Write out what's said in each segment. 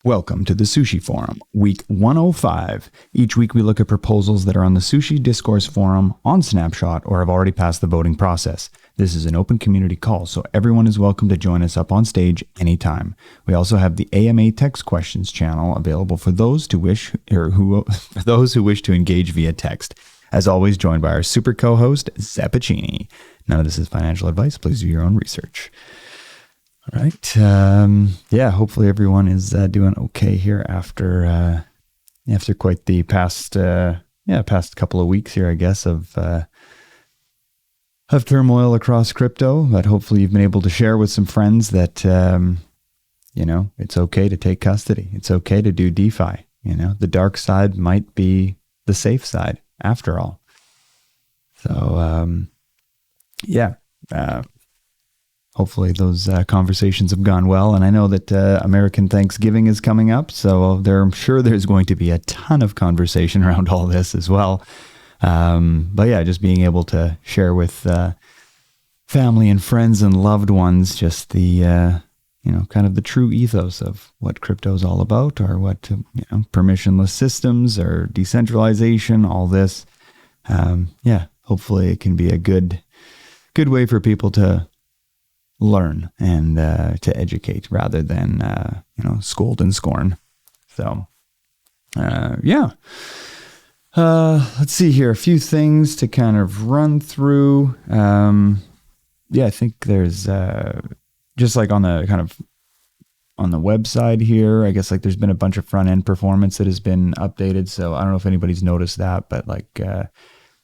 Welcome to the Sushi Forum, week 105. Each week we look at proposals that are on the Sushi Discourse Forum, on Snapshot, or have already passed the voting process. This is an open community call, so everyone is welcome to join us up on stage anytime. We also have the AMA Text Questions channel available for those who wish to engage via text. As always, joined by our super co-host, Zappuccini. None of this is financial advice. Please do your own research. All right. Hopefully everyone is doing okay here after quite the past couple of weeks here, I guess, of turmoil across crypto. But hopefully you've been able to share with some friends that it's okay to take custody. It's okay to do DeFi. The dark side might be the safe side after all. So hopefully those conversations have gone well. And I know that American Thanksgiving is coming up, so I'm sure there's going to be a ton of conversation around all this as well. Just being able to share with family and friends and loved ones just the, kind of the true ethos of what crypto is all about, or what, permissionless systems or decentralization, all this. Hopefully it can be a good way for people to learn and to educate rather than scold and scorn. So let's see here, a few things to kind of run through. I think there's just like on the website here, I guess, like there's been a bunch of front end performance that has been updated. So I don't know if anybody's noticed that, but like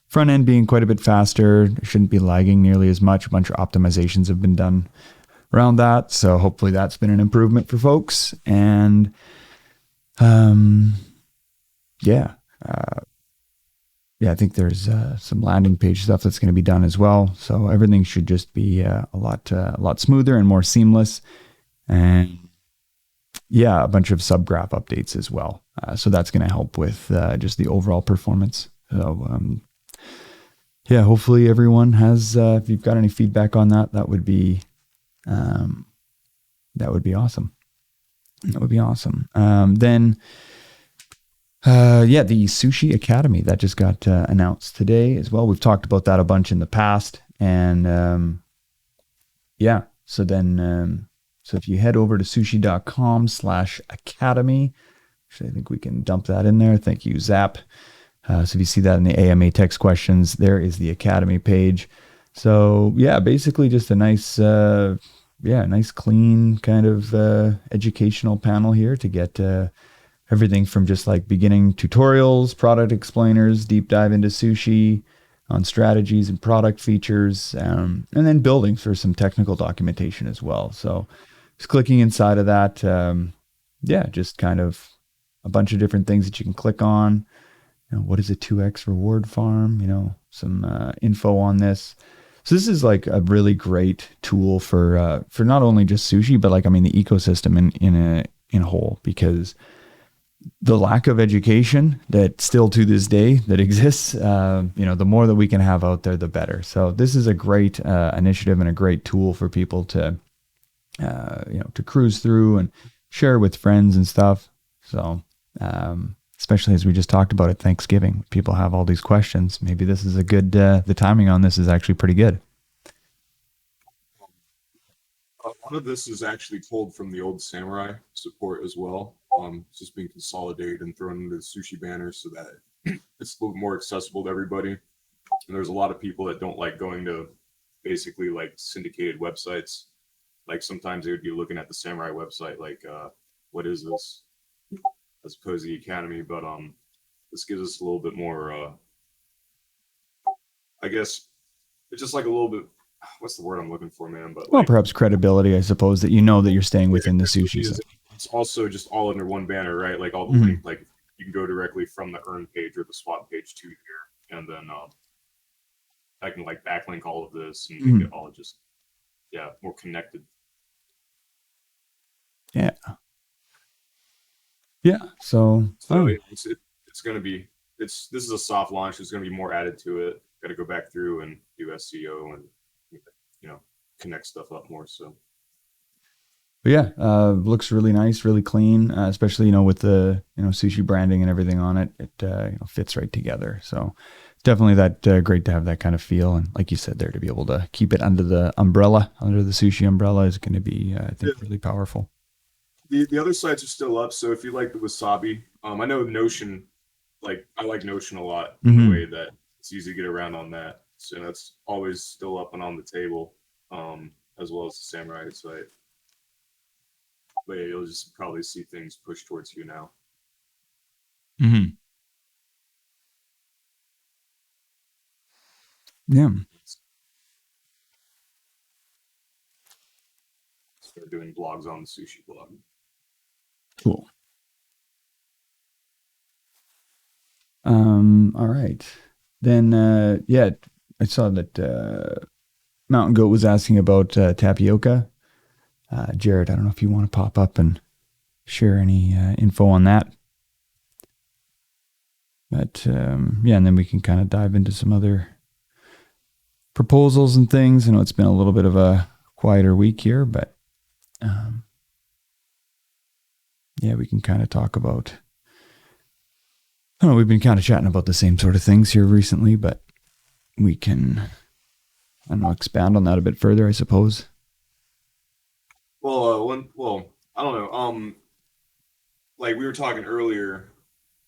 front end being quite a bit faster, shouldn't be lagging nearly as much. A bunch of optimizations have been done around that. So hopefully that's been an improvement for folks. And I think there's some landing page stuff that's going to be done as well. So everything should just be a lot smoother and more seamless. And a bunch of subgraph updates as well. So that's going to help with just the overall performance. So hopefully everyone has, if you've got any feedback on that, that would be awesome. That would be awesome. The Sushi Academy that just got announced today as well. We've talked about that a bunch in the past. And so if you head over to sushi.com/academy, actually, I think we can dump that in there. Thank you, Zap. So if you see that in the AMA text questions, there is the Academy page. So basically just a nice clean kind of educational panel here to get everything from just like beginning tutorials, product explainers, deep dive into sushi, on strategies and product features, and then building for some technical documentation as well. So just clicking inside of that, just kind of a bunch of different things that you can click on. What is a 2x reward farm? Some info on this. So this is like a really great tool for not only just sushi, but the ecosystem in a whole, because the lack of education that still to this day that exists, the more that we can have out there, the better. So this is a great initiative and a great tool for people to, to cruise through and share with friends and stuff. So, especially as we just talked about at Thanksgiving, people have all these questions. Maybe this is a good, the timing on this is actually pretty good. A lot of this is actually pulled from the old Samurai support as well. It's just being consolidated and thrown into the sushi banner so that it's a little more accessible to everybody. And there's a lot of people that don't like going to basically like syndicated websites. Like sometimes they would be looking at the Samurai website, like, what is this? As opposed to the Academy, but this gives us a little bit more, I guess, it's just like a little bit, what's the word I'm looking for, man? But perhaps credibility, I suppose, that that you're staying within the sushi. It's also just all under one banner, right? Like all the link, like you can go directly from the earn page or the swap page to here, and then I can like backlink all of this and make it all just more connected. So it's going to be, this is a soft launch. There's going to be more added to it. Got to go back through and do SEO and connect stuff up more. So But yeah, looks really nice, really clean, especially, with the, sushi branding and everything on it. It, fits right together. So definitely that great to have that kind of feel. And like you said there, to be able to keep it under the sushi umbrella is going to be, I think, really powerful. The other sites are still up. So if you like the wasabi, I know Notion, I like Notion a lot in the way that it's easy to get around on that. So that's always still up and on the table, as well as the Samurai site. But yeah, you'll just probably see things pushed towards you now. Mm-hmm. Yeah. Start doing blogs on the sushi blog. Cool. All right. Then, yeah, I saw that Mountain Goat was asking about tapioca. Jared, I don't know if you want to pop up and share any info on that. But yeah, and then we can kind of dive into some other proposals and things. I know it's been a little bit of a quieter week here, but yeah, we can kind of talk about, I don't know, we've been kind of chatting about the same sort of things here recently, but we can, I don't know, expand on that a bit further, I suppose. Well, I don't know. Like we were talking earlier,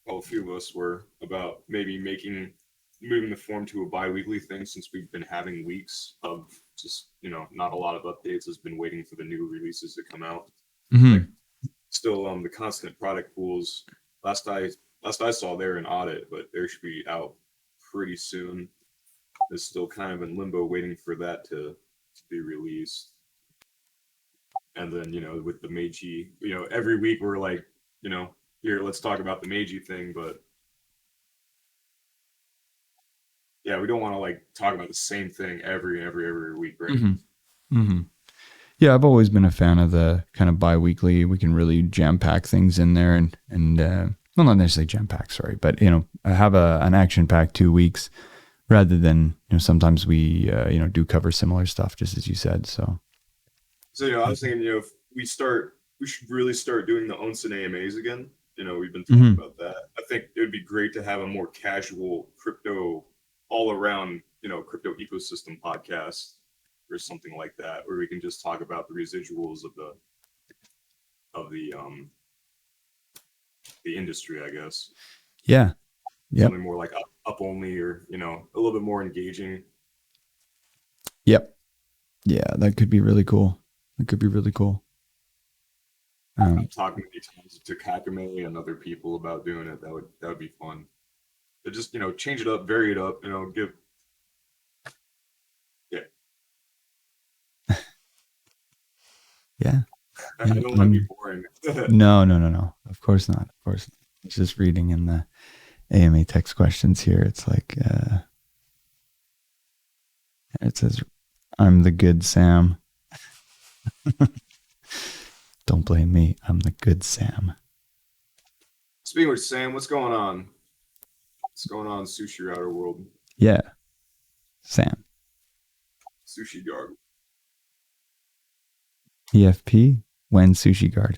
well, a few of us were about maybe moving the forum to a bi-weekly thing, since we've been having weeks of just, not a lot of updates. Has been waiting for the new releases to come out. Mm-hmm. Still, the constant product pools. Last I saw, they're in audit, but they should be out pretty soon. It's still kind of in limbo, waiting for that to be released. And then, with the Meiji, every week we're like, here, let's talk about the Meiji thing. But yeah, we don't want to talk about the same thing every week, right? Mm-hmm. Mm-hmm. Yeah, I've always been a fan of the kind of bi-weekly. We can really jam pack things in there and well, not necessarily jam pack, sorry, but have an action pack 2 weeks rather than sometimes we do cover similar stuff, just as you said. So I was thinking, if we should really start doing the Onsen AMAs again. We've been talking about that. I think it would be great to have a more casual crypto, all around, crypto ecosystem podcast or something like that, where we can just talk about the residuals of the industry, I guess. Yeah. Yep. Something more like up only, or a little bit more engaging. Yep. Yeah, that could be really cool. I'm talking many times to Kakame and other people about doing it. That would be fun. To just change it up, vary it up. Give. Yeah. Yeah. I don't want to be boring. No. Of course not. Just reading in the AMA text questions here. It's like, it says, I'm the good Sam. Don't blame me. I'm the good Sam. Speaking with Sam, what's going on? What's going on in Sushi Router world? Yeah. Sam. SushiGuard. EFP? When SushiGuard?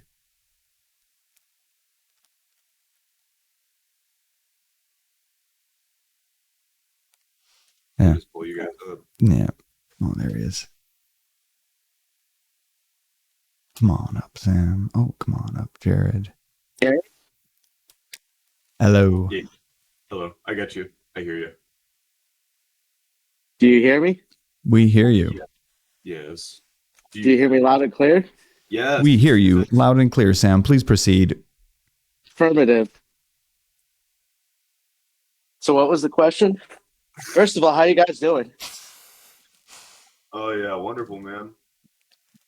Yeah. Just pull you guys up. Yeah. Oh, there he is. Come on up, Sam. Oh, come on up, Jared. Jared? Hello. Yeah. Hello. I got you. I hear you. Do you hear me? We hear you. Yeah. Yes. Do you hear me loud and clear? Yes. We hear you loud and clear, Sam. Please proceed. Affirmative. So what was the question? First of all, how you guys doing? Oh yeah, wonderful, man.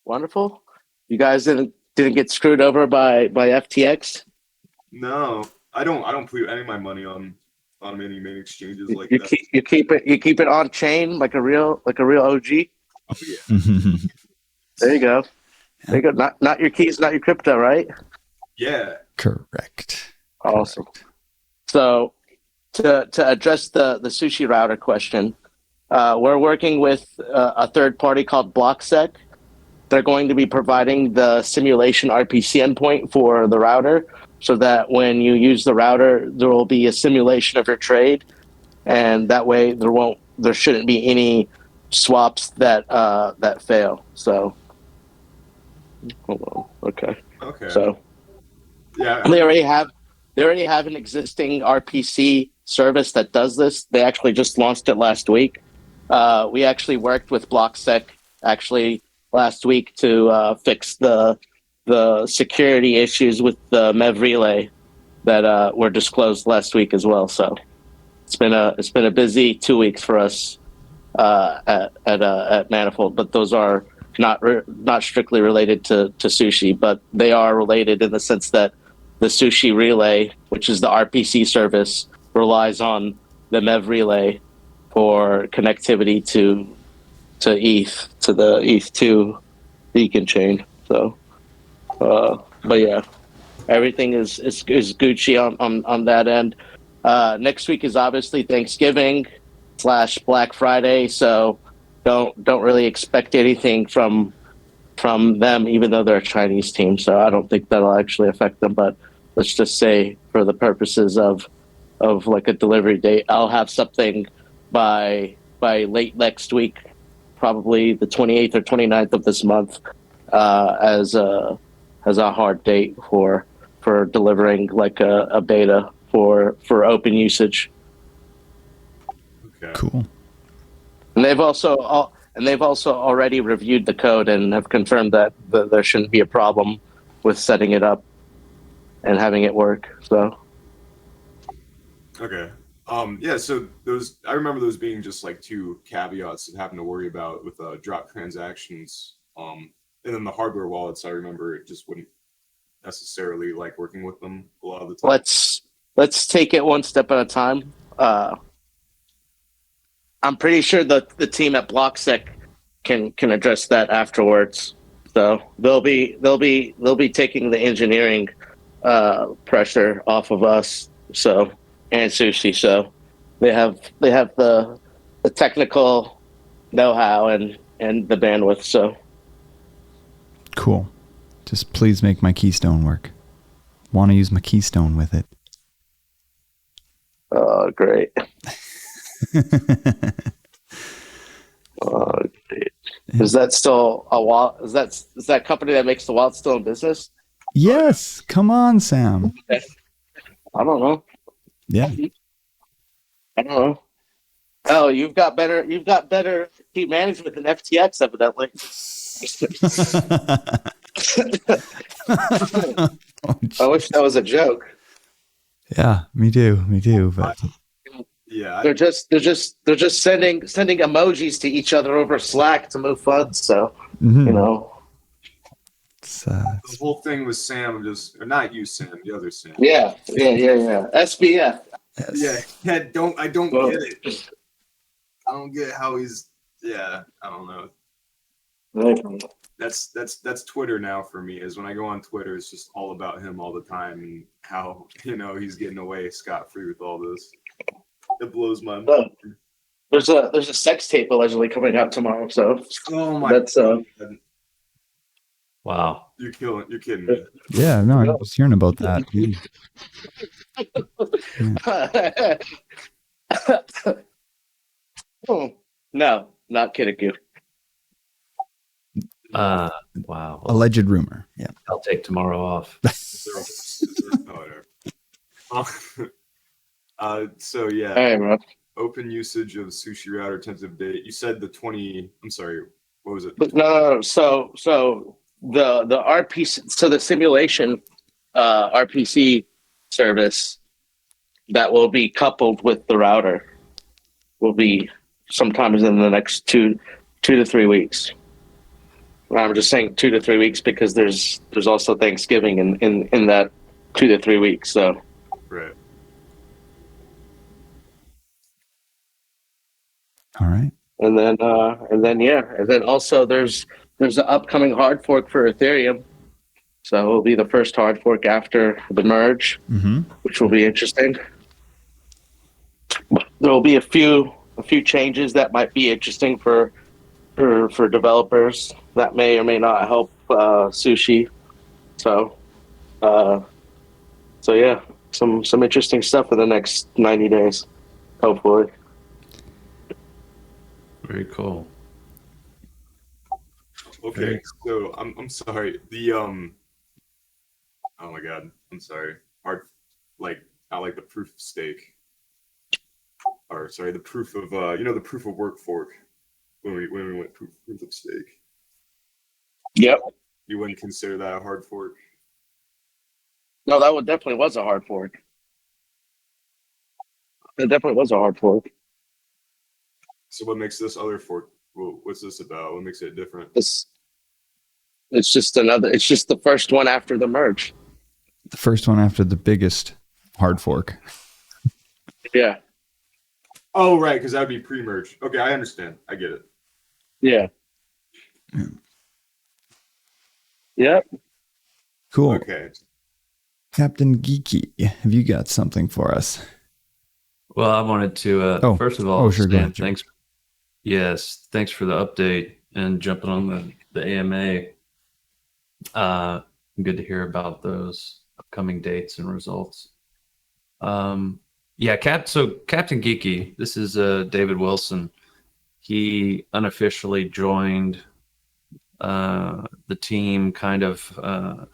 Wonderful. You guys didn't get screwed over by FTX? No, I don't put any of my money on any main exchanges like You that. keep it on chain like a real OG. Oh yeah. There you go. There you go. Not your keys, not your crypto, right? Yeah. Correct. Awesome. So to address the sushi router question, we're working with a third party called BlockSec. they're going to be providing the simulation RPC endpoint for the router, so that when you use the router, there will be a simulation of your trade, and that way there shouldn't be any swaps that fail. So, hold on. Okay. Okay. So Yeah. they already have an existing RPC service that does this. They actually just launched it last week. We actually worked with BlockSec actually last week to fix the security issues with the Mev Relay that were disclosed last week as well. So it's been a busy 2 weeks for us at Manifold, but those are not strictly related to sushi, but they are related in the sense that the Sushi Relay, which is the RPC service, relies on the Mev Relay for connectivity to ETH, to the ETH2 beacon chain. So, but yeah, everything is Gucci on that end. Next week is obviously Thanksgiving / Black Friday, so don't really expect anything from them, even though they're a Chinese team. So I don't think that'll actually affect them. But let's just say, for the purposes of like a delivery date, I'll have something by late next week, probably the 28th or 29th of this month, as a hard date for delivering like a beta for open usage. Okay. Cool. And they've also already reviewed the code and have confirmed that there shouldn't be a problem with setting it up and having it work. So Okay. Yeah, so I remember those being just like two caveats that having to worry about with drop transactions. And then the hardware wallets, I remember it just wouldn't necessarily like working with them a lot of the time. Let's take it one step at a time. I'm pretty sure the team at BlockSec can address that afterwards. So they'll be taking the engineering pressure off of us. So, and Sushi. So they have the technical know-how and the bandwidth. So Cool. Just please make my keystone work. Want to use my keystone with it. great. Great. Is that still a wallet? Is that company that makes the wallet still in business? Yes. Come on, Sam. I don't know. Yeah. I don't know. Oh, you've got better team management than FTX, evidently. I wish that was a joke. Yeah, me too. But Yeah, They're just sending emojis to each other over Slack to move funds. So you know. the whole thing with Sam, or not you, Sam, the other Sam. Yeah. SBF. Yes. Yeah. I don't get it. I don't get how he's. Yeah, I don't know. That's Twitter now for me. Is when I go on Twitter, it's just all about him all the time and how he's getting away scot-free with all this. It blows my mind. There's a sex tape allegedly coming out tomorrow. So Oh my God. Wow. You're kidding me. Yeah, no, I was hearing about that. No, not kidding you. Wow. Alleged rumor. Yeah. I'll take tomorrow off. So yeah, Hey, bro. open usage of Sushi Router tentative date. You said the 20. I'm sorry. What was it? But no. So the RPC, so the simulation RPC service that will be coupled with the router will be sometimes in the next two to 3 weeks. I'm just saying 2 to 3 weeks because there's also Thanksgiving in that 2 to 3 weeks. So Right. All right. and then also there's an upcoming hard fork for Ethereum. So it will be the first hard fork after the merge, which will be interesting. There will be a few changes that might be interesting for for developers that may or may not help sushi. So, so yeah, some interesting stuff in the next 90 days, hopefully. Very cool. Okay, so I'm sorry. The oh my god, I'm sorry. Hard, like I like the proof of stake, or sorry, the proof of the proof of work fork when we went proof of stake. Yep. You wouldn't consider that a hard fork? No, that definitely was a hard fork. It definitely was a hard fork. So what makes this other fork? Well, what's this about? What makes it different? It's just another. It's just the first one after the merge. The first one after the biggest hard fork. Yeah. Oh, right, because that would be pre-merge. Okay, I understand. I get it. Yeah. Yep. Cool. Okay. Captain Geeky, have you got something for us? Well, I wanted to first of all, sure, go Stan, ahead, Jim. thanks. Yes, thanks for the update and jumping on the AMA. Good to hear about those upcoming dates and results. Yeah, so Captain Geeky, this is David Wilson. He unofficially joined the team kind of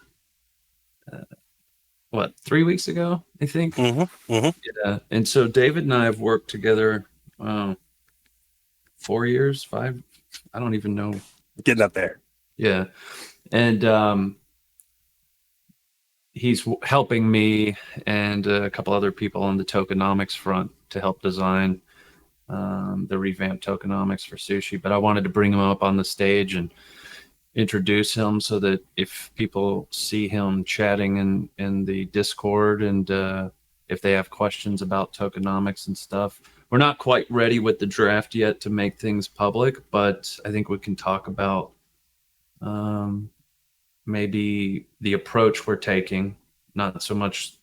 3 weeks ago, I think. Yeah, and so David and I have worked together 4 years, 5, I don't even know. Getting up there. Yeah, and he's helping me and a couple other people on the tokenomics front to help design the revamped tokenomics for sushi. But I wanted to bring him up on the stage and introduce him so that if people see him chatting in the Discord and if they have questions about tokenomics and stuff. We're not quite ready with the draft yet to make things public, but I think we can talk about maybe the approach we're taking, not so much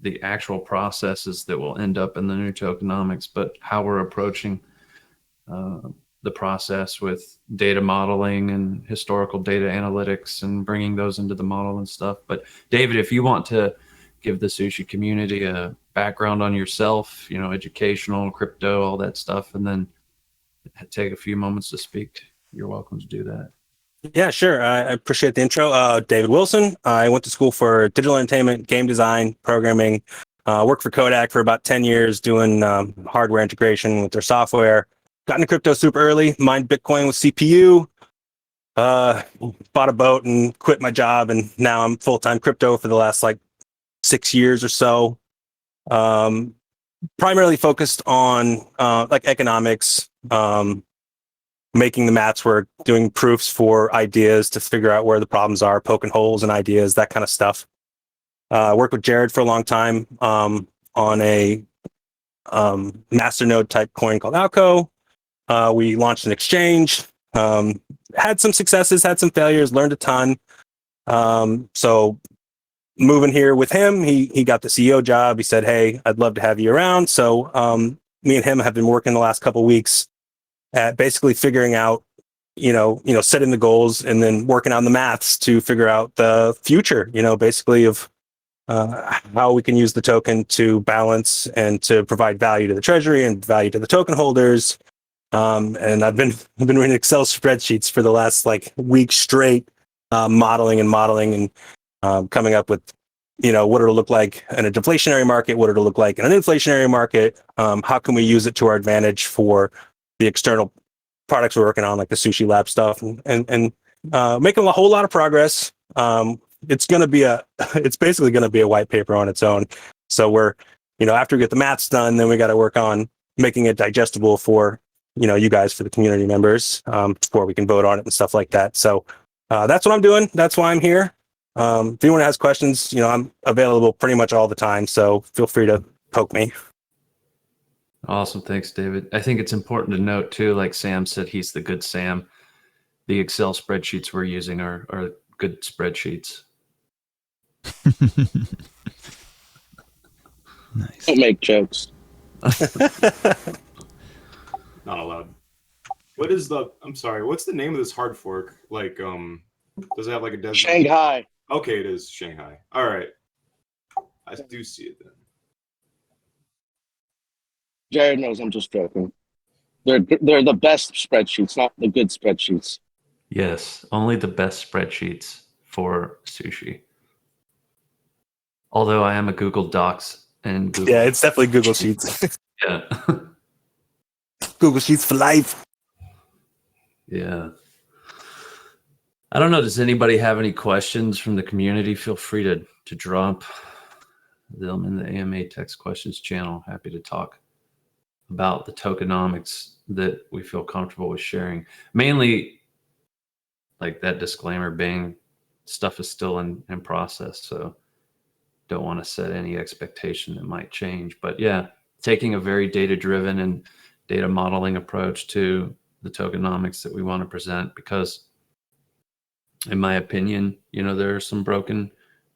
the actual processes that will end up in the new tokenomics, but how we're approaching the process with data modeling and historical data analytics and bringing those into the model and stuff. But David, if you want to give the sushi community a background on yourself, educational, crypto, all that stuff, and then take a few moments to speak, you're welcome to do that. Yeah, sure. I appreciate the intro. David Wilson. I went to school for digital entertainment, game design, programming. Worked for Kodak for about 10 years doing hardware integration with their software. Got into crypto super early, mined Bitcoin with CPU, bought a boat and quit my job. And now I'm full-time crypto for the last 6 years or so. Primarily focused on economics, making the maths work, doing proofs for ideas to figure out where the problems are, poking holes in ideas, that kind of stuff. Worked with Jared for a long time on a masternode type coin called Alco. We launched an exchange, had some successes, had some failures, learned a ton. So moving here with him, he got the CEO job. He said, "Hey, I'd love to have you around." So me and him have been working the last couple of weeks at basically figuring out, setting the goals and then working on the maths to figure out the future, basically of how we can use the token to balance and to provide value to the treasury and value to the token holders. And I've been reading Excel spreadsheets for the last week straight, modeling and coming up with, what it'll look like in a deflationary market, what it'll look like in an inflationary market. How can we use it to our advantage for the external products we're working on, like the Sushi Lab stuff, and making a whole lot of progress. It's basically going to be a white paper on its own. So we're, after we get the maths done, then we got to work on making it digestible for, you guys, for the community members, before we can vote on it and stuff like that. So that's what I'm doing. That's why I'm here. If anyone has questions, I'm available pretty much all the time. So feel free to poke me. Awesome. Thanks, David. I think it's important to note too, like Sam said, he's the good Sam. The Excel spreadsheets we're using are good spreadsheets. Nice. Don't make jokes. Not allowed. What is the? I'm sorry. What's the name of this hard fork? Like, does it have like a desert? Shanghai. Okay, it is Shanghai. All right, I do see it then. Jared knows I'm just joking. They're the best spreadsheets, not the good spreadsheets. Yes, only the best spreadsheets for sushi. Although I am a Google Docs and Google. Yeah, it's definitely Google Sheets. Yeah. Google Sheets for life. Yeah. I don't know. Does anybody have any questions from the community? Feel free to drop them in the AMA text questions channel. Happy to talk about the tokenomics that we feel comfortable with sharing. Mainly, like that disclaimer being, stuff is still in process, so don't want to set any expectation that might change. But yeah, taking a very data-driven and data modeling approach to the tokenomics that we want to present, because in my opinion, there are some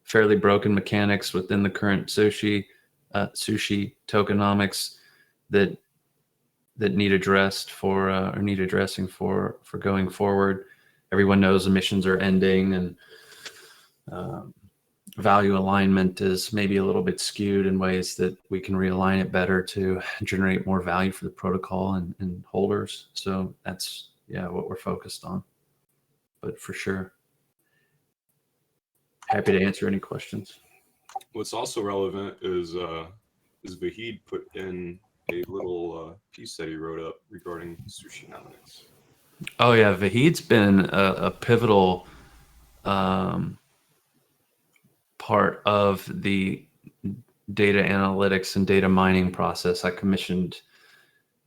fairly broken mechanics within the current sushi tokenomics that need addressed or need addressing for going forward. Everyone knows emissions are ending, and value alignment is maybe a little bit skewed in ways that we can realign it better to generate more value for the protocol and holders. So that's what we're focused on. But for sure, happy to answer any questions. What's also relevant is Vahid put in a little piece that he wrote up regarding Sushinomics. Oh yeah, Vahid's been a pivotal part of the data analytics and data mining process. I commissioned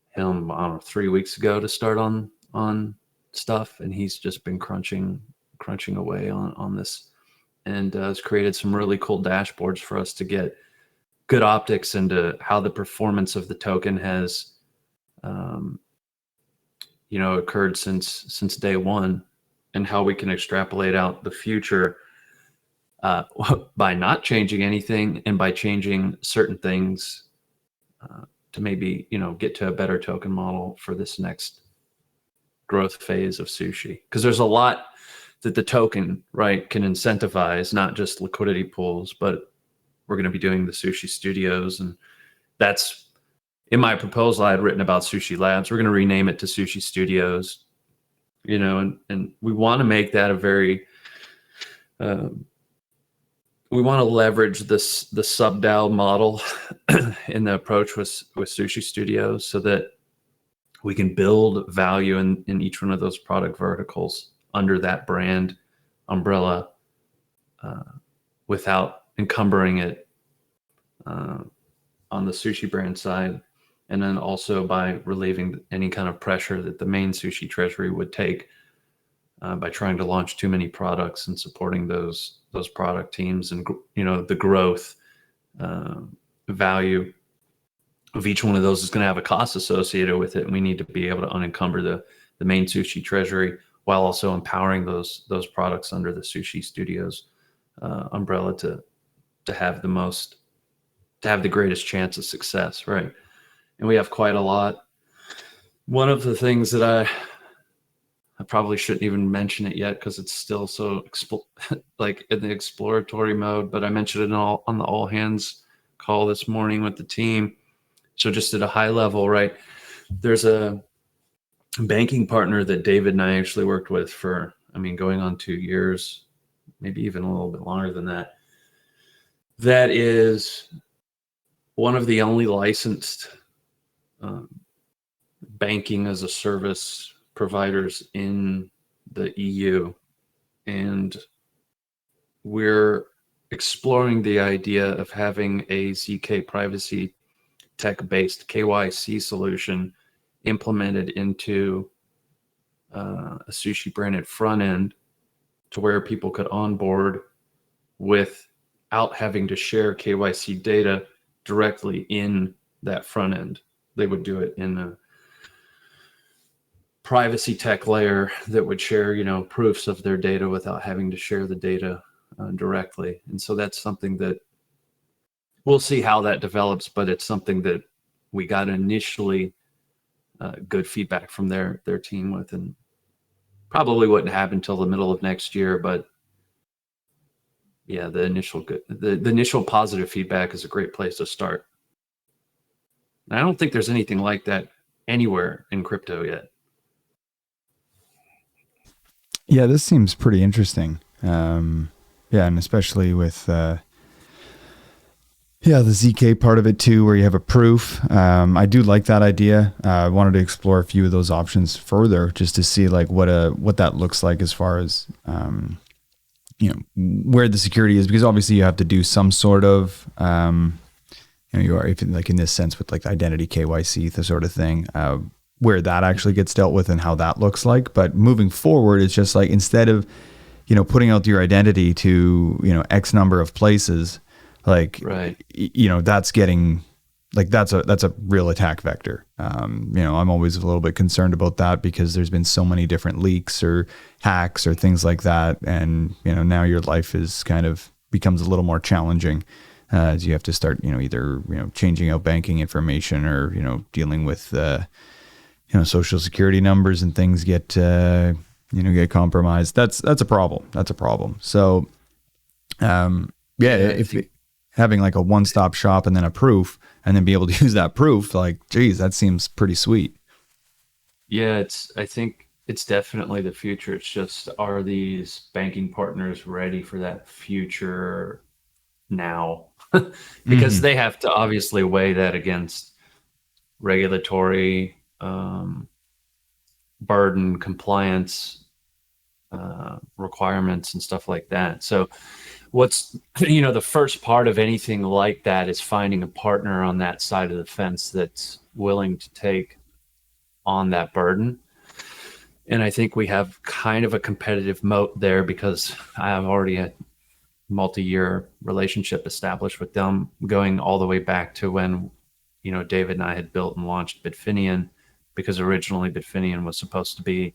him, I don't know, 3 weeks ago to start on stuff, and he's just been crunching away on this, and has created some really cool dashboards for us to get good optics into how the performance of the token has occurred since day one, and how we can extrapolate out the future by not changing anything and by changing certain things to maybe get to a better token model for this next growth phase of sushi. Because there's a lot that the token, right, can incentivize, not just liquidity pools, but we're going to be doing the sushi studios, and that's in my proposal I had written about Sushi Labs. We're going to rename it to Sushi Studios, and we want to make that a very we want to leverage the sub-DAO model in the approach with Sushi Studios, so that we can build value in each one of those product verticals under that brand umbrella without encumbering it on the sushi brand side, and then also by relieving any kind of pressure that the main sushi treasury would take by trying to launch too many products and supporting those product teams, and the growth value of each one of those is going to have a cost associated with it, and we need to be able to unencumber the main sushi treasury while also empowering those products under the Sushi Studios umbrella to have the greatest chance of success, right? And we have quite a lot. One of the things that I probably shouldn't even mention it yet because it's still so like in the exploratory mode, but I mentioned it on the all hands call this morning with the team. So just at a high level, right, there's a banking partner that David and I actually worked with for, going on 2 years, maybe even a little bit longer than that. That is one of the only licensed banking as a service providers in the EU, and we're exploring the idea of having a ZK privacy tech-based KYC solution implemented into a sushi branded front end, to where people could onboard without having to share KYC data directly in that front end. They would do it in a privacy tech layer that would share, proofs of their data without having to share the data directly. And so that's something that we'll see how that develops, but it's something that we got initially good feedback from their team with, and probably wouldn't happen until the middle of next year. But yeah, the initial positive feedback is a great place to start. And I don't think there's anything like that anywhere in crypto yet. Yeah, this seems pretty interesting. Yeah, and especially with the ZK part of it too, where you have a proof. I do like that idea. I wanted to explore a few of those options further, just to see like what that looks like as far as where the security is, because obviously you have to do some sort of you are, if like in this sense with like identity KYC, the sort of thing, where that actually gets dealt with and how that looks like. But moving forward, it's just like, instead of putting out your identity to X number of places, like Right. That's getting like that's a real attack vector. I'm always a little bit concerned about that, because there's been so many different leaks or hacks or things like that, and now your life is kind of becomes a little more challenging, as you have to start either changing out banking information, or dealing with social security numbers, and things get get compromised. That's a problem. So if having like a one-stop shop and then a proof, and then be able to use that proof, like, geez, that seems pretty sweet. Yeah, I think it's definitely the future. It's just, are these banking partners ready for that future now? Because they have to obviously weigh that against regulatory burden, compliance requirements, and stuff like that. So what's the first part of anything like that is finding a partner on that side of the fence that's willing to take on that burden. And I think we have kind of a competitive moat there, because I have already a multi-year relationship established with them, going all the way back to when David and I had built and launched Bitfinian, because originally Bitfinian was supposed to be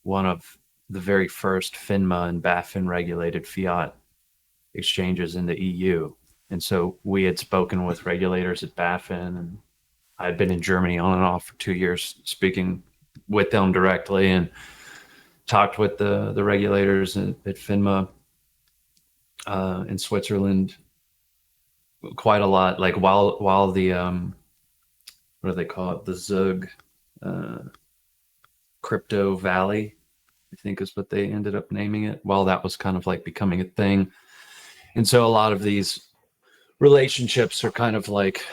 one of the very first FINMA and BaFin regulated fiat exchanges in the EU. And so we had spoken with regulators at BaFin, and I had been in Germany on and off for 2 years, speaking with them directly, and talked with the regulators at FINMA in Switzerland quite a lot. Like while the what do they call it? The Zug Crypto Valley, I think is what they ended up naming it, while that was kind of like becoming a thing. And so a lot of these relationships are kind of like,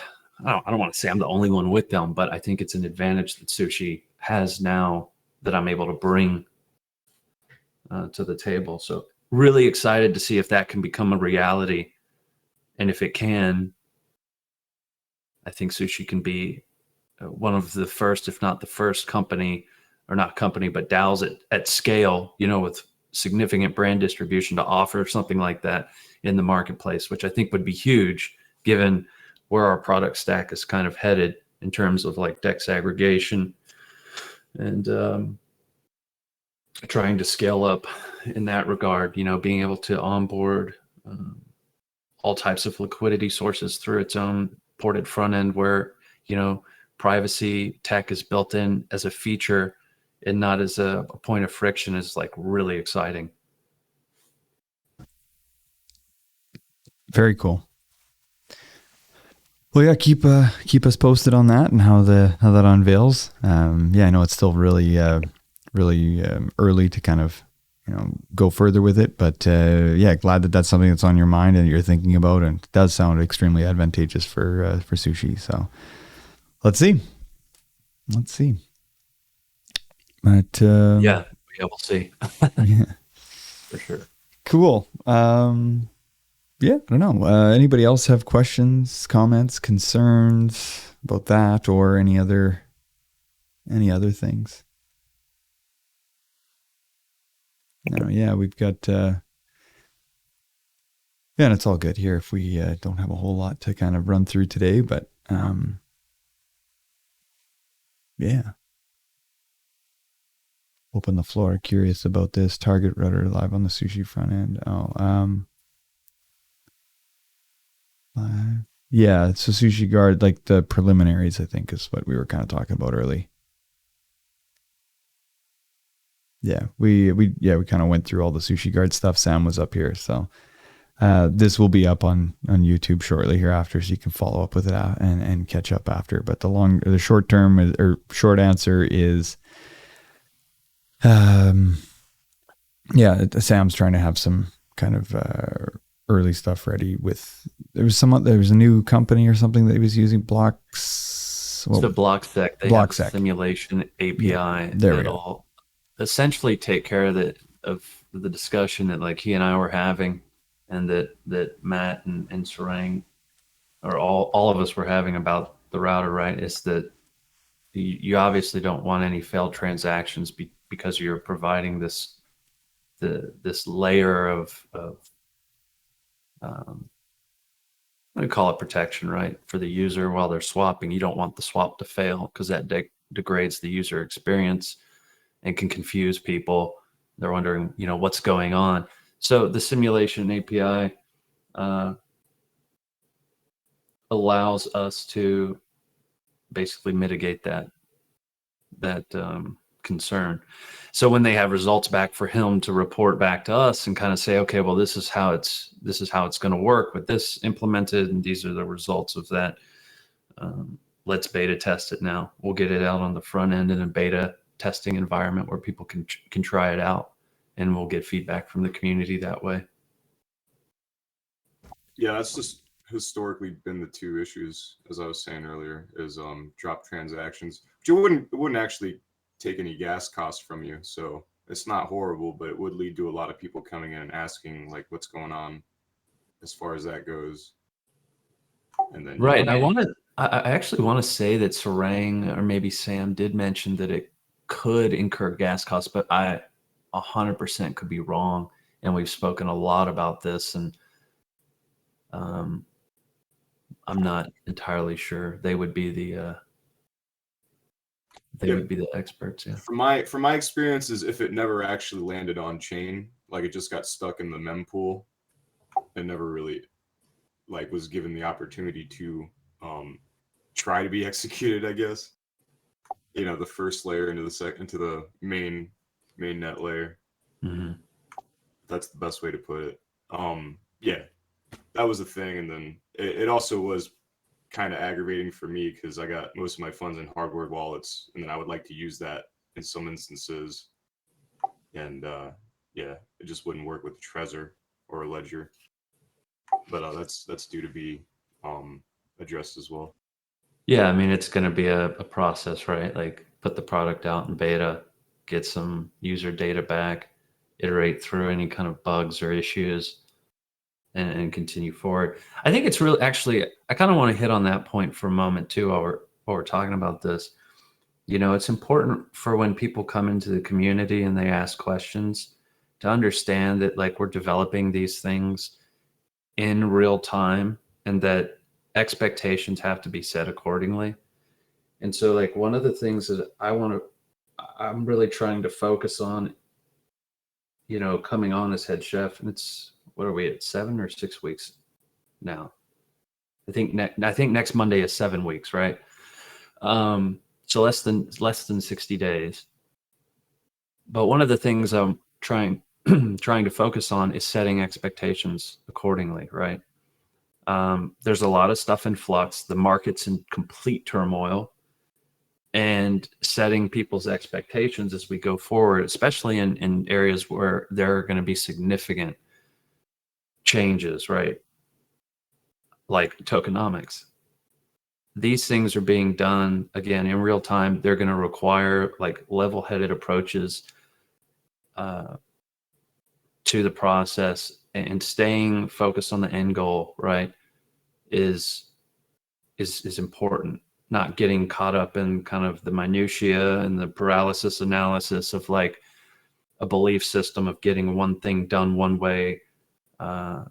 I don't want to say I'm the only one with them, but I think it's an advantage that Sushi has now that I'm able to bring to the table. So really excited to see if that can become a reality. And if it can, I think Sushi can be one of the first, if not the first company, or not company, but DAOs at scale, with significant brand distribution, to offer something like that in the marketplace, which I think would be huge, given where our product stack is kind of headed in terms of like DEX aggregation, and trying to scale up in that regard, being able to onboard all types of liquidity sources through its own ported front end, where, privacy tech is built in as a feature and not as a point of friction, is like really exciting. Very cool. Well, yeah, keep us posted on that and how that unveils. I know it's still really early to kind of go further with it, but glad that that's something that's on your mind and you're thinking about, and it does sound extremely advantageous for Sushi. So let's see. But We'll see. yeah, For sure. cool. I don't know. Anybody else have questions, comments, concerns about that, or any other things? No, we've got, and it's all good here if we don't have a whole lot to kind of run through today, but open the floor. Curious about this target rudder live on the Sushi front end. Yeah, so SushiGuard, like the preliminaries, I think is what we were kind of talking about early. Yeah, we kind of went through all the SushiGuard stuff. Sam was up here, so this will be up on YouTube shortly hereafter, so you can follow up with it and catch up after. But the short term or short answer is, yeah, Sam's trying to have some kind of early stuff ready with. There was a new company or something that he was using, Blocks. It's the BlockSec. They have a BlockSec simulation API there we that'll essentially take care of the discussion that like he and I were having, and that Matt and Sarang, or all of us were having about the router, right? Is that you obviously don't want any failed transactions because you're providing this layer of I call it protection, right? For the user while they're swapping. You don't want the swap to fail because that degrades the user experience and can confuse people. They're wondering, what's going on. So the simulation API allows us to basically mitigate that concern. So when they have results back for him to report back to us and kind of say, okay, well, this is how it's going to work with this implemented, and these are the results of that. Let's beta test it now. We'll get it out on the front end in a beta testing environment where people can try it out, and we'll get feedback from the community that way. Yeah, that's just historically been the two issues, as I was saying earlier, is drop transactions, which it wouldn't actually take any gas costs from you, so it's not horrible, but it would lead to a lot of people coming in and asking like what's going on as far as that goes. And then right. I actually want to say that Sarang or maybe Sam did mention that it could incur gas costs, but I 100% could be wrong. And we've spoken a lot about this, and I'm not entirely sure. They would be the would be the experts. Yeah. From my experiences, if it never actually landed on chain, like it just got stuck in the mempool and never really like was given the opportunity to try to be executed, I guess. The first layer into the main net layer. Mm-hmm. That's the best way to put it. Yeah, that was a thing, and then it also was kind of aggravating for me because I got most of my funds in hardware wallets, and then I would like to use that in some instances, and yeah, it just wouldn't work with Trezor or a Ledger. But that's due to be addressed as well. Yeah, I mean, it's going to be a process, right? Like put the product out in beta, get some user data back, iterate through any kind of bugs or issues, and continue forward. I think it's really, actually, I kind of want to hit on that point for a moment too while we're talking about this. It's important for when people come into the community and they ask questions to understand that like we're developing these things in real time and that expectations have to be set accordingly. And so like one of the things that I'm really trying to focus on, coming on as head chef, and it's, what are we at, 7 or 6 weeks now? I think next Monday is 7 weeks, right? So less than 60 days. But one of the things I'm trying to focus on is setting expectations accordingly, right? There's a lot of stuff in flux. The market's in complete turmoil, and setting people's expectations as we go forward, especially in areas where there are going to be significant changes, right? Like tokenomics. These things are being done again in real time. They're going to require like level-headed approaches to the process, and staying focused on the end goal, right, is important. Not getting caught up in kind of the minutia and the paralysis analysis of like a belief system of getting one thing done one way, hell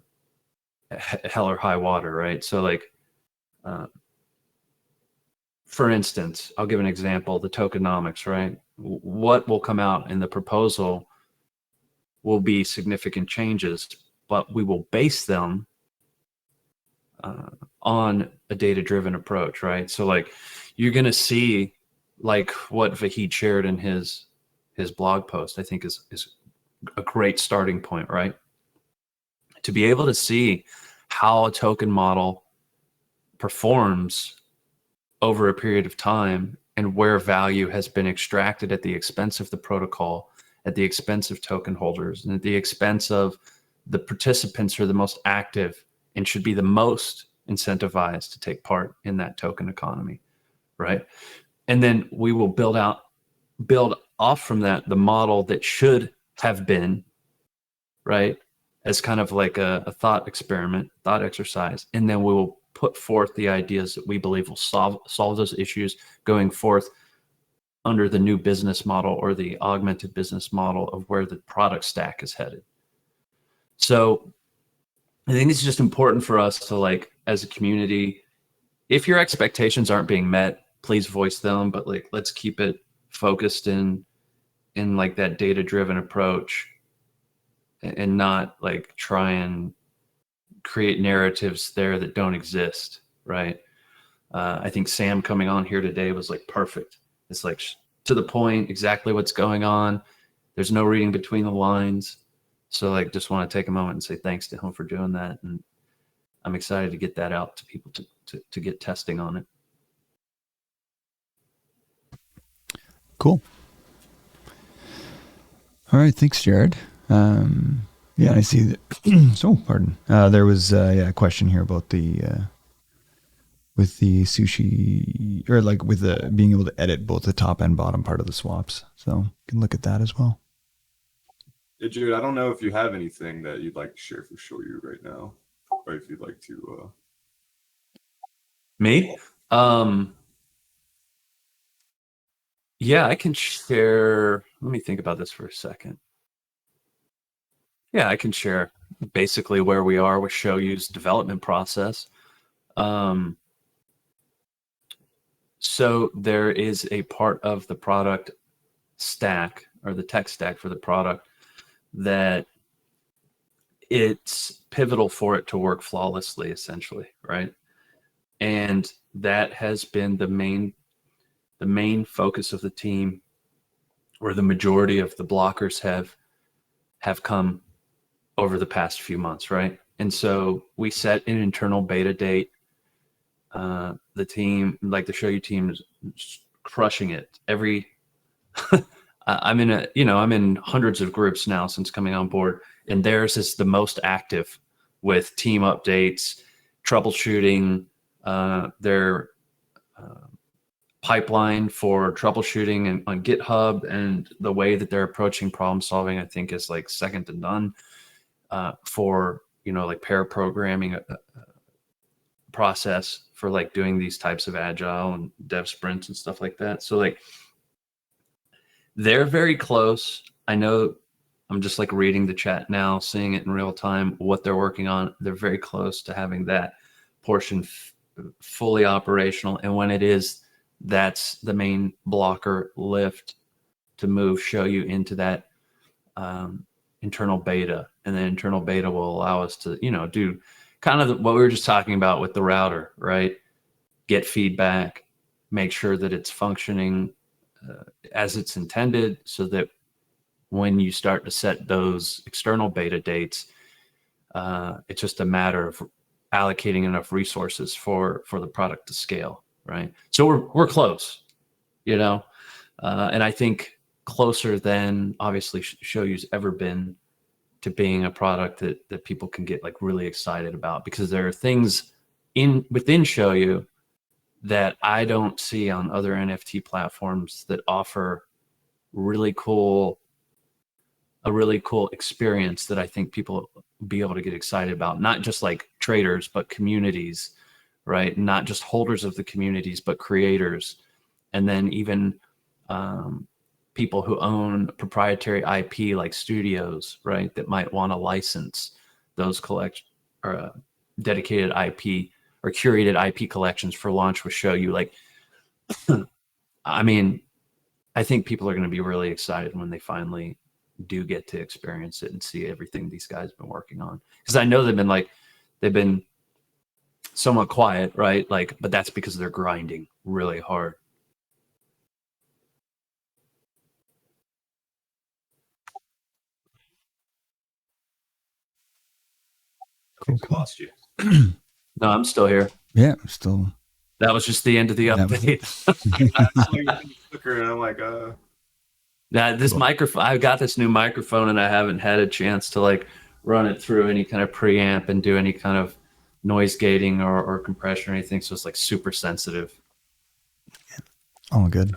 or high water, right? So like, for instance, I'll give an example, the tokenomics, right? What will come out in the proposal will be significant changes, but we will base them on a data-driven approach, right? So like you're going to see like what Vahid shared in his blog post, I think is a great starting point, right? To be able to see how a token model performs over a period of time and where value has been extracted at the expense of the protocol, at the expense of token holders, and at the expense of the participants who are the most active and should be the most incentivized to take part in that token economy, right? And then we will build off from that the model that should have been, right, as kind of like a thought experiment, thought exercise, and then we will put forth the ideas that we believe will solve those issues going forth under the new business model or the augmented business model of where the product stack is headed. So I think it's just important for us to, like, as a community, if your expectations aren't being met, please voice them, but like, let's keep it focused in like that data-driven approach and not like try and create narratives there that don't exist, right? I think Sam coming on here today was like perfect. It's like to the point, exactly what's going on. There's no reading between the lines. So like, just want to take a moment and say thanks to him for doing that. And I'm excited to get that out to people to get testing on it. Cool. All right. Thanks, Jared. Yeah, I see that. So, pardon. There was a question here about the with the sushi, or like with the being able to edit both the top and bottom part of the swaps. So you can look at that as well. Yeah, Jared, I don't know if you have anything that you'd like to share for Shoyu right now, or if you'd like to. Me? Yeah, I can share. Let me think about this for a second. Yeah, I can share basically where we are with Shoyu's development process. So there is a part of the product stack, or the tech stack for the product, that it's pivotal for it to work flawlessly, essentially, right? And that has been the main focus of the team, where the majority of the blockers have come over the past few months, right? And so we set an internal beta date. The team, like the Shoyu team, is crushing it. I'm in hundreds of groups now since coming on board, and theirs is the most active with team updates, troubleshooting, their pipeline for troubleshooting on GitHub, and the way that they're approaching problem solving, I think, is like second to none for, like pair programming process for like doing these types of agile and dev sprints and stuff like that. So like, they're very close. I know, I'm just like reading the chat now, seeing it in real time, what they're working on. They're very close to having that portion fully operational. And when it is, that's the main blocker lift to move Shoyu into that internal beta. And then internal beta will allow us to, do kind of what we were just talking about with the router, right? Get feedback, make sure that it's functioning as it's intended, so that when you start to set those external beta dates, it's just a matter of allocating enough resources for the product to scale, right? So we're close, and I think closer than obviously Shoyu's ever been to being a product that people can get like really excited about, because there are things within Shoyu that I don't see on other NFT platforms that offer a really cool experience that I think people will be able to get excited about. Not just like traders, but communities, right? Not just holders of the communities, but creators. And then even people who own proprietary IP, like studios, right? That might want to license those dedicated IP or curated IP collections for launch with Shoyu. Like, I mean, I think people are going to be really excited when they finally do get to experience it and see everything these guys have been working on. Because I know they've been somewhat quiet, right? Like, but that's because they're grinding really hard. Cool, I cool. lost you. No, I'm still here. Yeah, still. That was just the end of the That was update. I saw your clicker and I'm like, Now, this Cool. microphone, I've got this new microphone and I haven't had a chance to like run it through any kind of preamp and do any kind of noise gating or compression or anything. So it's like super sensitive. all good.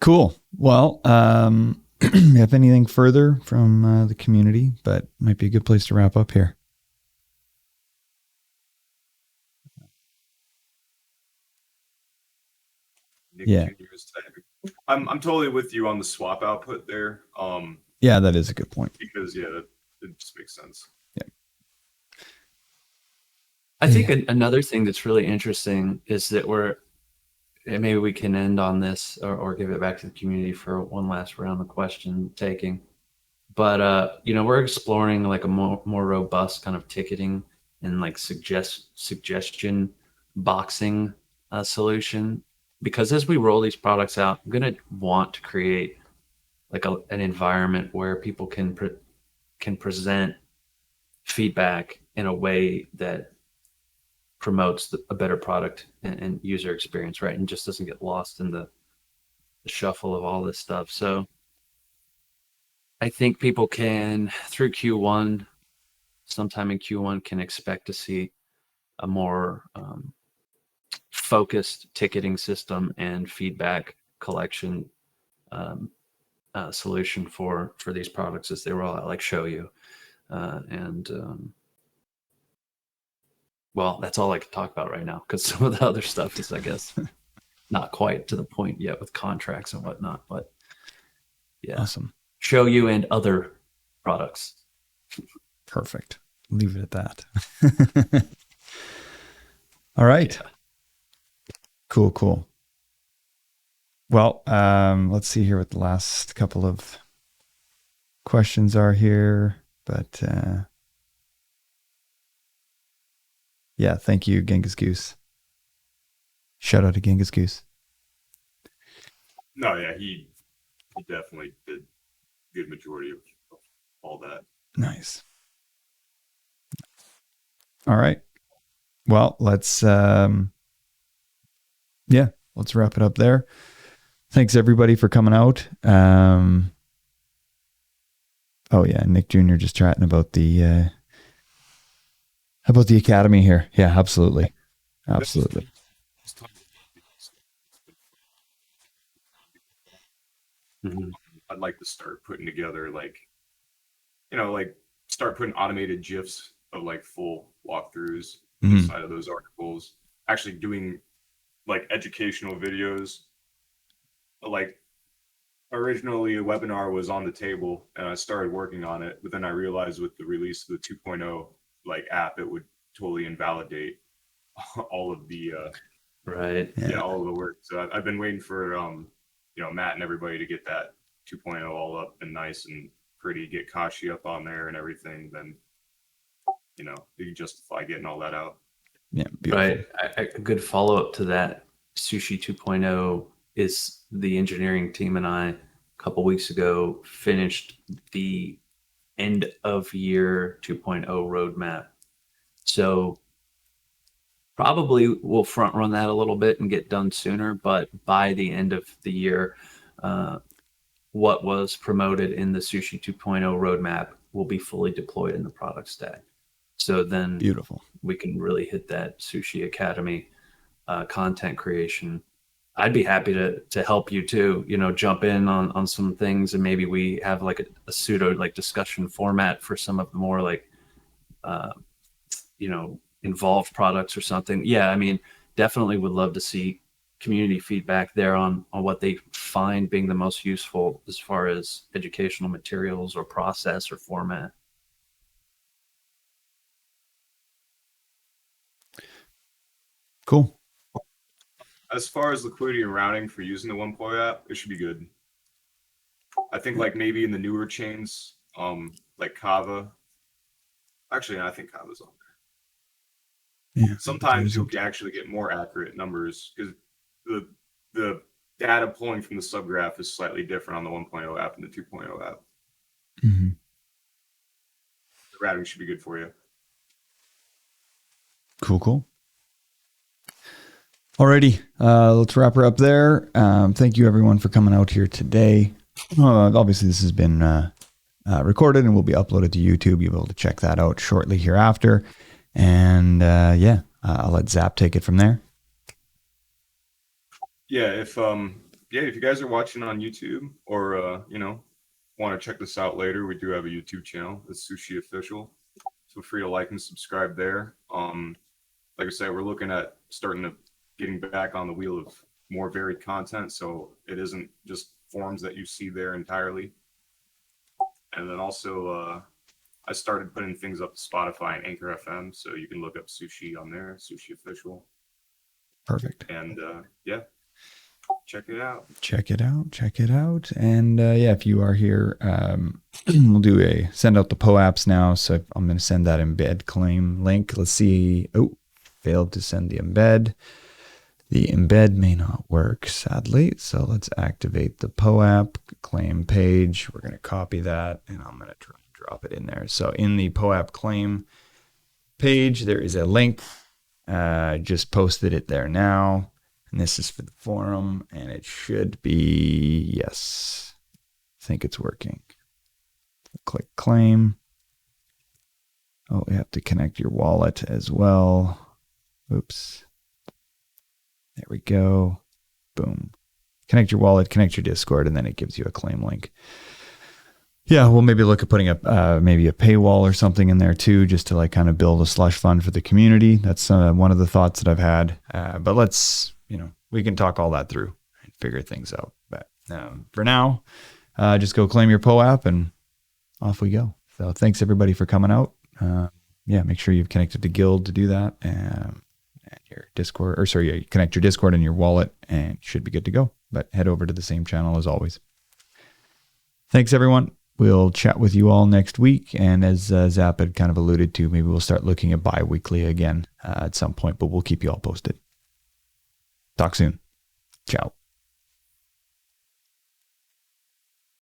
Cool. Well, you have anything further from the community, but might be a good place to wrap up here. Nick Yeah. Jr. is typing. I'm totally with you on the swap output there. Yeah, that is a good point. Because it just makes sense. I think another thing that's really interesting is that and maybe we can end on this or give it back to the community for one last round of question taking. But we're exploring like a more robust kind of ticketing and like suggestion boxing solution, because as we roll these products out, I'm gonna want to create like an environment where people can present feedback in a way that promotes a better product and user experience, right? And just doesn't get lost in the shuffle of all this stuff. So I think people can, through Q1, sometime in Q1, can expect to see a more focused ticketing system and feedback collection solution for these products as they roll out, like Show You. Well, that's all I can talk about right now, because some of the other stuff is, I guess, not quite to the point yet with contracts and whatnot. But yeah, Awesome. Show You and other products. Perfect. Leave it at that. All right. Yeah. Cool. Well, let's see here what the last couple of questions are here. But yeah, thank you, Genghis Goose. Shout out to Genghis Goose. No, yeah, he definitely did a good majority of all that. Nice. All right. Well, let's wrap it up there. Thanks everybody for coming out. Oh yeah, Nick Jr. just chatting about the academy here. Yeah, absolutely. Mm-hmm. I'd like to start putting together start putting automated GIFs of like full walkthroughs inside of those articles. Actually doing like educational videos. Like originally a webinar was on the table and I started working on it, but then I realized with the release of the 2.0 like app, it would totally invalidate all of the Right. all of the work. So I've been waiting for Matt and everybody to get that 2.0 all up and nice and pretty, get Kashi up on there and everything, then you can justify getting all that out. Yeah, beautiful. Right. A good follow up to that Sushi 2.0 is the engineering team and I, a couple weeks ago, finished the end of year 2.0 roadmap. So probably we'll front run that a little bit and get done sooner, but by the end of the year, what was promoted in the Sushi 2.0 roadmap will be fully deployed in the product stack. So then Beautiful. we can really hit that Sushi Academy content creation. I'd be happy to help you too, jump in on some things, and maybe we have like a pseudo like discussion format for some of the more like, involved products or something. Yeah. I mean, definitely would love to see community feedback there on what they find being the most useful as far as educational materials or process or format. Cool. As far as liquidity and routing for using the 1.0 app, it should be good. I think like maybe in the newer chains, like Kava. Actually, I think Kava's on there. Yeah. Sometimes you'll actually get more accurate numbers because the data pulling from the subgraph is slightly different on the 1.0 app and the 2.0 app. Mm-hmm. The routing should be good for you. Cool. Alrighty, let's wrap her up there. Thank you everyone for coming out here today. Obviously, this has been recorded and will be uploaded to YouTube. You'll be able to check that out shortly hereafter. And I'll let Zap take it from there. Yeah, if you guys are watching on YouTube or want to check this out later, we do have a YouTube channel. It's Sushi Official. Feel free to like and subscribe there. Like I said, we're looking at getting back on the wheel of more varied content, so it isn't just forms that you see there entirely. And then also, I started putting things up to Spotify and Anchor FM, so you can look up Sushi on there, Sushi Official. Perfect. And check it out. Check it out. And if you are here, we'll send out the POAPs now. So I'm going to send that embed claim link. Let's see. Oh, failed to send the embed. The embed may not work, sadly. So let's activate the POAP claim page. We're going to copy that and I'm going to try and drop it in there. So in the POAP claim page, there is a link. Just posted it there now. And this is for the forum, and it should be, yes, I think it's working. Click claim. Oh, you have to connect your wallet as well. Oops. There we go. Boom. Connect your wallet, connect your Discord, and then it gives you a claim link. Yeah, we'll maybe look at putting maybe a paywall or something in there too, just to kind of build a slush fund for the community. That's one of the thoughts that I've had. But let's, we can talk all that through and figure things out. But for now, just go claim your POAP and off we go. So thanks everybody for coming out. Make sure you've connected to Guild to do that. And your Discord, connect your Discord and your wallet and you should be good to go. But head over to the same channel as always. Thanks everyone. We'll chat with you all next week. And as Zap had kind of alluded to, maybe we'll start looking at bi-weekly again at some point, but we'll keep you all posted. Talk soon. Ciao.